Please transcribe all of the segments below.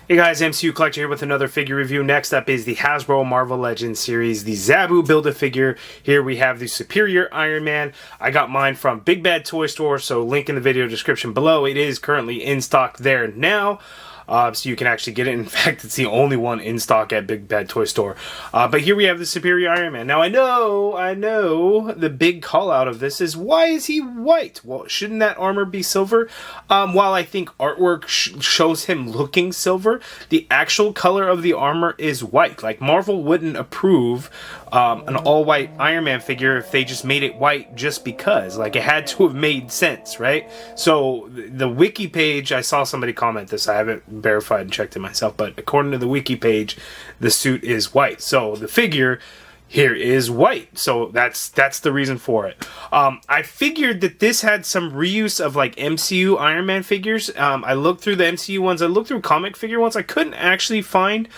Hey guys, MCU Collector here with another figure review. Next up is the Hasbro Marvel Legends series, the Zabu Build-A-Figure. Here we have the Superior Iron Man. I got mine from Big Bad Toy Store, so link in the video description below. It is currently in stock there now. So you can actually get it. In fact, it's the only one in stock at Big Bad Toy Store. But here we have the Superior Iron Man. Now, I know, the big call out of this is, why is he white? Well, shouldn't that armor be silver? While I think artwork shows him looking silver, the actual color of the armor is white. Like, Marvel wouldn't approve an all-white Iron Man figure if they just made it white just because. Like, it had to have made sense, right? So, the wiki page, I saw somebody comment this. I haven't verified and checked it myself, but according to the wiki page, the suit is white. So the figure here is white. So that's the reason for it. I figured that this had some reuse of like MCU Iron Man figures. I looked through the MCU ones. I looked through comic figure ones. I couldn't actually find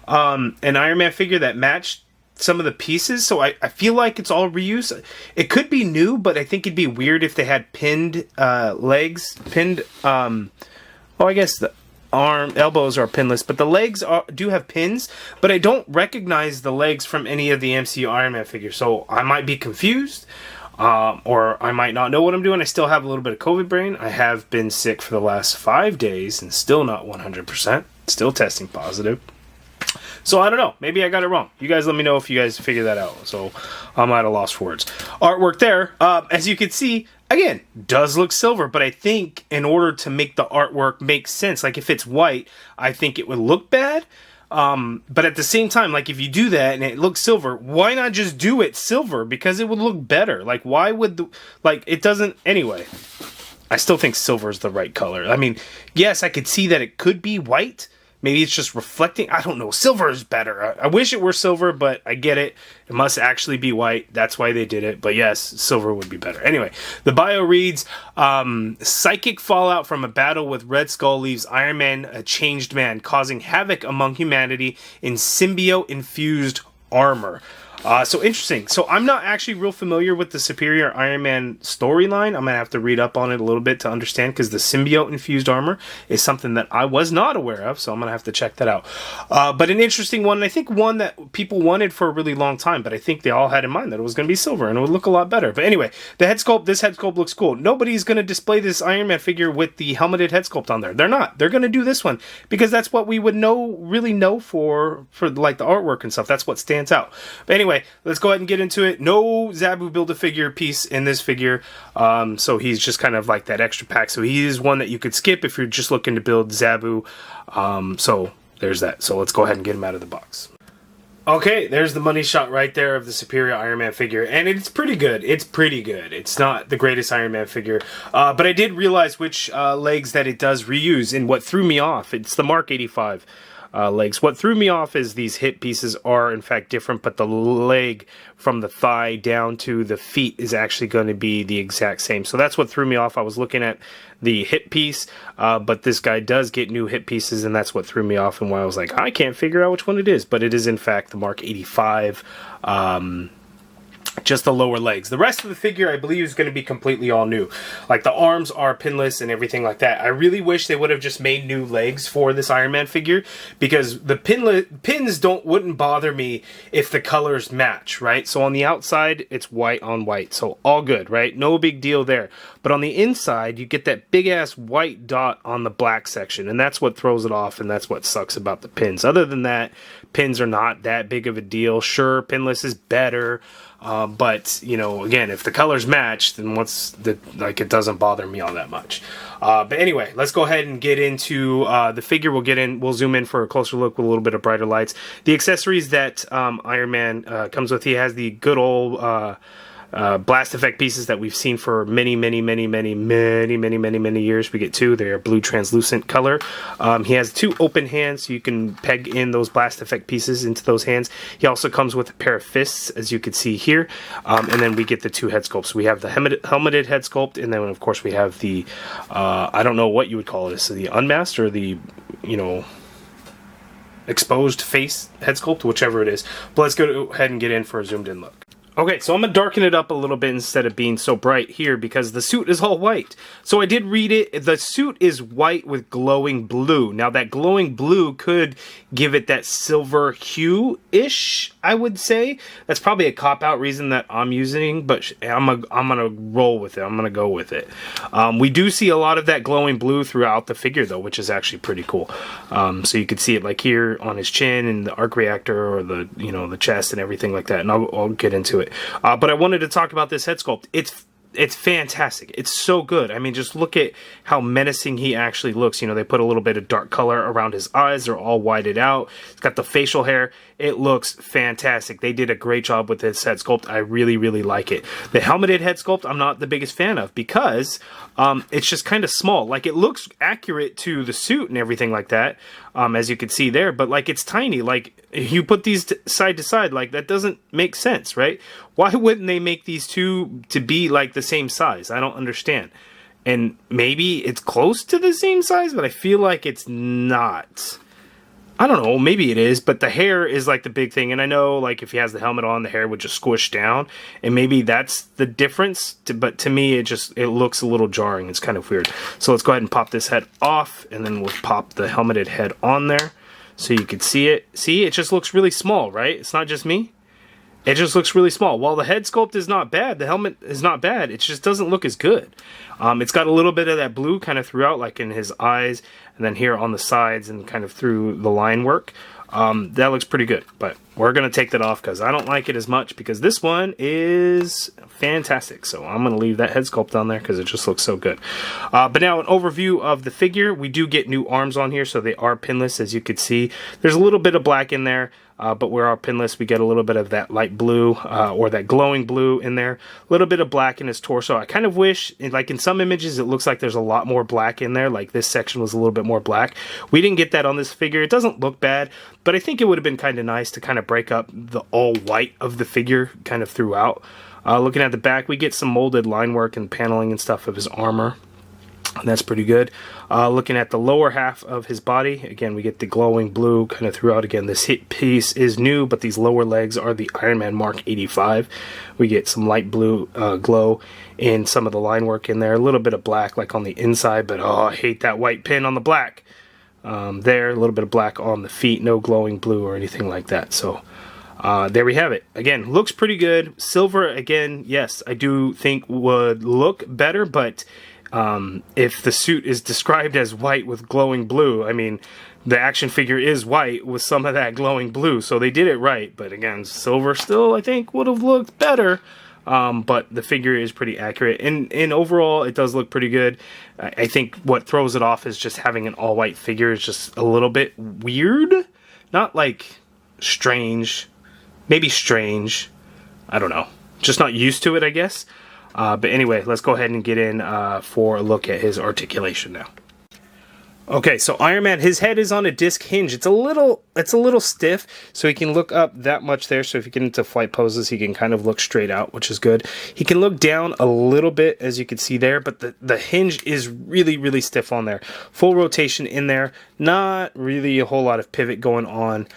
an Iron Man figure that matched some of the pieces, so I feel like it's all reuse. It could be new, but I think it'd be weird if they had pinned legs, I guess the elbows are pinless, but the legs do have pins, but I don't recognize the legs from any of the MCU Iron Man figures, so I might be confused, or I might not know what I'm doing. I still have a little bit of COVID brain. I have been sick for the last 5 days and still not 100%, still testing positive. So I don't know, maybe I got it wrong. You guys let me know if you guys figure that out. So I'm at a loss for words. Artwork there, as you can see, again, does look silver, but I think in order to make the artwork make sense, like if it's white, I think it would look bad. But at the same time, like if you do that and it looks silver, why not just do it silver? Because it would look better. Like why would it doesn't, anyway. I still think silver is the right color. I mean, yes, I could see that it could be white. Maybe it's just reflecting. I don't know. Silver is better. I wish it were silver, but I get it. It must actually be white. That's why they did it. But yes, silver would be better. Anyway, the bio reads, psychic fallout from a battle with Red Skull leaves Iron Man a changed man, causing havoc among humanity in symbiote-infused armor. So interesting. So I'm not actually real familiar with the Superior Iron Man storyline. I'm going to have to read up on it a little bit to understand, because the symbiote-infused armor is something that I was not aware of, so I'm going to have to check that out. But an interesting one, and I think one that people wanted for a really long time, but I think they all had in mind that it was going to be silver, and it would look a lot better. But anyway, the head sculpt, this head sculpt looks cool. Nobody's going to display this Iron Man figure with the helmeted head sculpt on there. They're not. They're going to do this one, because that's what we would really know for like the artwork and stuff. That's what stands out. But anyway, let's go ahead and get into it. No Zabu Build-A-Figure piece in this figure, so he's just kind of like that extra pack. So he is one that you could skip if you're just looking to build Zabu. So there's that. So let's go ahead and get him out of the box. Okay, there's the money shot right there of the Superior Iron Man figure, and it's pretty good. It's pretty good. It's not the greatest Iron Man figure, but I did realize which legs that it does reuse, and what threw me off, it's the Mark 85 legs. What threw me off is these hip pieces are in fact different, but the leg from the thigh down to the feet is actually going to be the exact same. So that's what threw me off. I was looking at the hip piece, but this guy does get new hip pieces, and that's what threw me off, and why I was like, I can't figure out which one it is, but it is in fact the Mark 85, just the lower legs. The rest of the figure, I believe, is going to be completely all new. Like, the arms are pinless and everything like that. I really wish they would have just made new legs for this Iron Man figure, because the pins wouldn't bother me if the colors match, right? So on the outside, it's white on white, so all good, right? No big deal there. But on the inside, you get that big-ass white dot on the black section, and that's what throws it off, and that's what sucks about the pins. Other than that, pins are not that big of a deal. Sure, pinless is better, but, you know, again, if the colors match, then it doesn't bother me all that much. But anyway, let's go ahead and get into the figure. We'll zoom in for a closer look with a little bit of brighter lights. The accessories that Iron Man comes with, he has the good old blast effect pieces that we've seen for many years. We get two. They're blue translucent color. He has two open hands, so you can peg in those blast effect pieces into those hands. He also comes with a pair of fists, as you can see here, and then we get the two head sculpts. We have the helmeted head sculpt, and then of course we have the I don't know what you would call this, the unmasked or the, you know, exposed face head sculpt, whichever it is. But let's go ahead and get in for a zoomed in look. Okay, so I'm going to darken it up a little bit instead of being so bright here because the suit is all white. So I did read it. The suit is white with glowing blue. Now that glowing blue could give it that silver hue-ish, I would say. That's probably a cop-out reason that I'm using, but I'm gonna roll with it. I'm going to go with it. We do see a lot of that glowing blue throughout the figure, though, which is actually pretty cool. So you can see it like here on his chin and the arc reactor or the, you know, the chest and everything like that. And I'll get into it. But I wanted to talk about this head sculpt. It's fantastic. It's so good. I mean, just look at how menacing he actually looks. You know, they put a little bit of dark color around his eyes. They're all whited out. It's got the facial hair. It looks fantastic. They did a great job with this head sculpt. I really, really like it. The helmeted head sculpt, I'm not the biggest fan of because it's just kind of small. Like, it looks accurate to the suit and everything like that, as you can see there. But, like, it's tiny. Like, you put these side to side, like, that doesn't make sense, right? Why wouldn't they make these two to be, like, the same size? I don't understand. And maybe it's close to the same size, but I feel like it's not. I don't know, maybe it is, but the hair is like the big thing. And I know, like, if he has the helmet on, the hair would just squish down. And maybe that's the difference. But to me, it looks a little jarring. It's kind of weird. So let's go ahead and pop this head off. And then we'll pop the helmeted head on there so you can see it. See, it just looks really small, right? It's not just me. It just looks really small. While the head sculpt is not bad, the helmet is not bad, it just doesn't look as good. It's got a little bit of that blue kind of throughout, like in his eyes, and then here on the sides and kind of through the line work. That looks pretty good, but we're going to take that off because I don't like it as much because this one is fantastic. So I'm going to leave that head sculpt on there because it just looks so good. But now an overview of the figure. We do get new arms on here, so they are pinless, as you can see. There's a little bit of black in there. But where our pinless, we get a little bit of that light blue or that glowing blue in there. A little bit of black in his torso. I kind of wish, like in some images, it looks like there's a lot more black in there. Like this section was a little bit more black. We didn't get that on this figure. It doesn't look bad, but I think it would have been kind of nice to kind of break up the all white of the figure kind of throughout. Looking at the back, we get some molded line work and paneling and stuff of his armor. And that's pretty good. Looking at the lower half of his body, again, we get the glowing blue kind of throughout. Again, this hip piece is new, but these lower legs are the Iron Man Mark 85. We get some light blue glow in some of the line work in there. A little bit of black like on the inside, but oh, I hate that white pin on the black. There, a little bit of black on the feet, no glowing blue or anything like that. So there we have it. Again, looks pretty good. Silver, again, yes, I do think would look better, but if the suit is described as white with glowing blue, I mean, the action figure is white with some of that glowing blue, so they did it right. But again, silver still, I think, would have looked better. But the figure is pretty accurate. And overall, it does look pretty good. I think what throws it off is just having an all-white figure is just a little bit weird. Not like strange. Maybe strange. I don't know. Just not used to it, I guess. But anyway, let's go ahead and get in for a look at his articulation now. Okay, so Iron Man, his head is on a disc hinge. It's a little stiff, so he can look up that much there. So if you get into flight poses, he can kind of look straight out, which is good. He can look down a little bit, as you can see there, but the hinge is really, really stiff on there. Full rotation in there. Not really a whole lot of pivot going on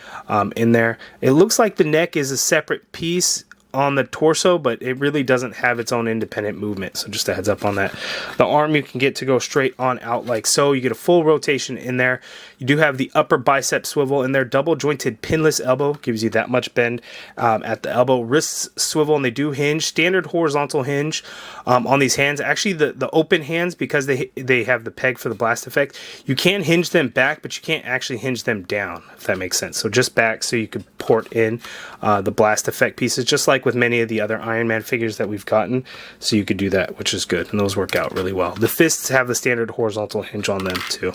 in there. It looks like the neck is a separate piece on the torso, but it really doesn't have its own independent movement, so just a heads up on that. The arm you can get to go straight on out like so. You get a full rotation in there. You do have the upper bicep swivel in there. Double jointed pinless elbow gives you that much bend at the elbow. Wrists swivel, and they do hinge. Standard horizontal hinge on these hands. Actually, the open hands, because they have the peg for the blast effect, you can hinge them back, but you can't actually hinge them down, if that makes sense. So just back so you could port in the blast effect pieces, just like with many of the other Iron Man figures that we've gotten. So you could do that, which is good, and those work out really well. The fists have the standard horizontal hinge on them too.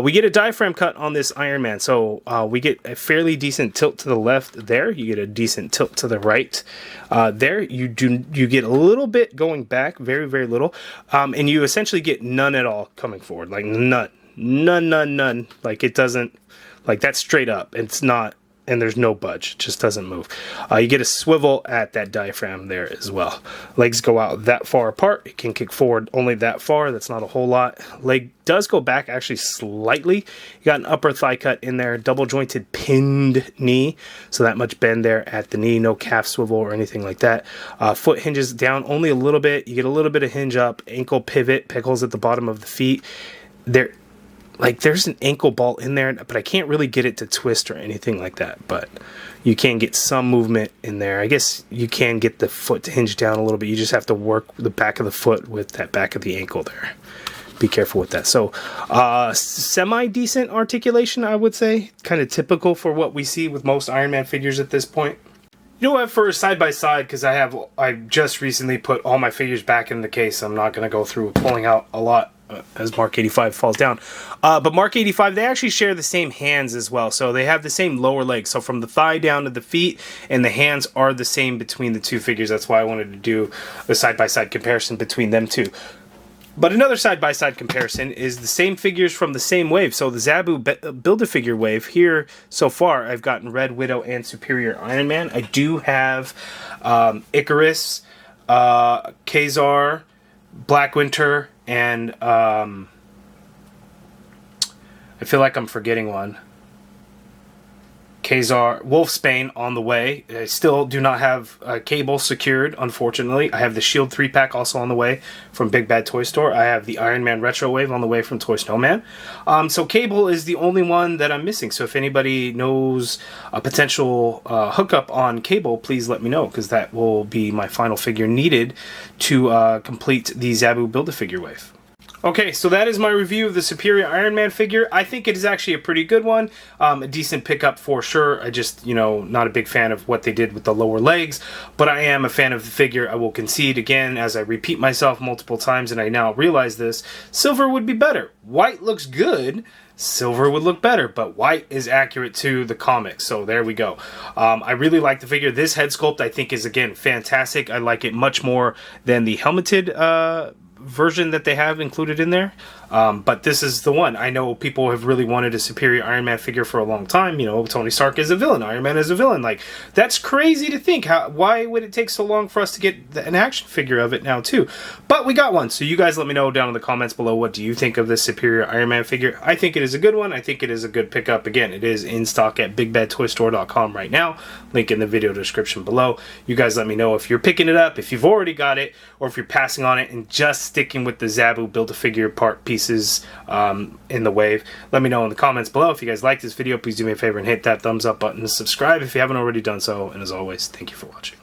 We get a diaphragm cut on this Iron Man, so we get a fairly decent tilt to the left there. You get a decent tilt to the right there. You get a little bit going back, very, very little, and you essentially get none at all coming forward, like none. Like it doesn't, like that's straight up. It's not and there's no budge. It just doesn't move. You get a swivel at that diaphragm there as well. Legs go out that far apart. It can kick forward only that far. That's not a whole lot. Leg does go back actually slightly. You got an upper thigh cut in there, double jointed pinned knee, so that much bend there at the knee. No calf swivel or anything like that. Foot hinges down only a little bit. You get a little bit of hinge up. Ankle pivot, pickles at the bottom of the feet. There's an ankle ball in there, but I can't really get it to twist or anything like that. But you can get some movement in there. I guess you can get the foot to hinge down a little bit. You just have to work the back of the foot with that back of the ankle there. Be careful with that. So semi-decent articulation, I would say. Kind of typical for what we see with most Iron Man figures at this point. You know what, for side-by-side, because I just recently put all my figures back in the case. I'm not going to go through pulling out a lot as Mark 85 falls down. But Mark 85, they actually share the same hands as well. So they have the same lower legs. So from the thigh down to the feet, and the hands are the same between the two figures. That's why I wanted to do a side-by-side comparison between them two. But another side-by-side comparison is the same figures from the same wave. So the Zabu Build-A-Figure wave here, so far, I've gotten Red Widow and Superior Iron Man. I do have Icarus, ka-zar, Black Winter, and I feel like I'm forgetting one. ka-zar, Wolfsbane on the way. I still do not have Cable secured, unfortunately. I have the Shield 3-pack also on the way from Big Bad Toy Store. I have the Iron Man Retro Wave on the way from Toy Snowman. So Cable is the only one that I'm missing. So if anybody knows a potential hookup on Cable, please let me know, because that will be my final figure needed to complete the Zabu Build-A-Figure wave. Okay, so that is my review of the Superior Iron Man figure. I think it is actually a pretty good one. A decent pickup for sure. I just, not a big fan of what they did with the lower legs, but I am a fan of the figure. I will concede again, as I repeat myself multiple times, and I now realize this. Silver would be better. White looks good. Silver would look better, but white is accurate to the comics, so there we go. I really like the figure. This head sculpt, I think, is, again, fantastic. I like it much more than the helmeted version that they have included in there, but this is the one. I know people have really wanted a Superior Iron Man figure for a long time. Tony Stark is a villain, Iron Man is a villain. Like, that's crazy to think. Why would it take so long for us to get an action figure of it now too? But we got one, so you guys let me know down in the comments below, what do you think of this Superior Iron Man figure? I think it is a good one. I think it is a good pickup. Again, it is in stock at bigbadtoystore.com right now. Link in the video description below. You guys let me know if you're picking it up, if you've already got it, or if you're passing on it and just sticking with the Zabu Build-A-Figure part pieces in the wave. Let me know in the comments below. If you guys like this video, please do me a favor and hit that thumbs up button to subscribe if you haven't already done so. And as always, thank you for watching.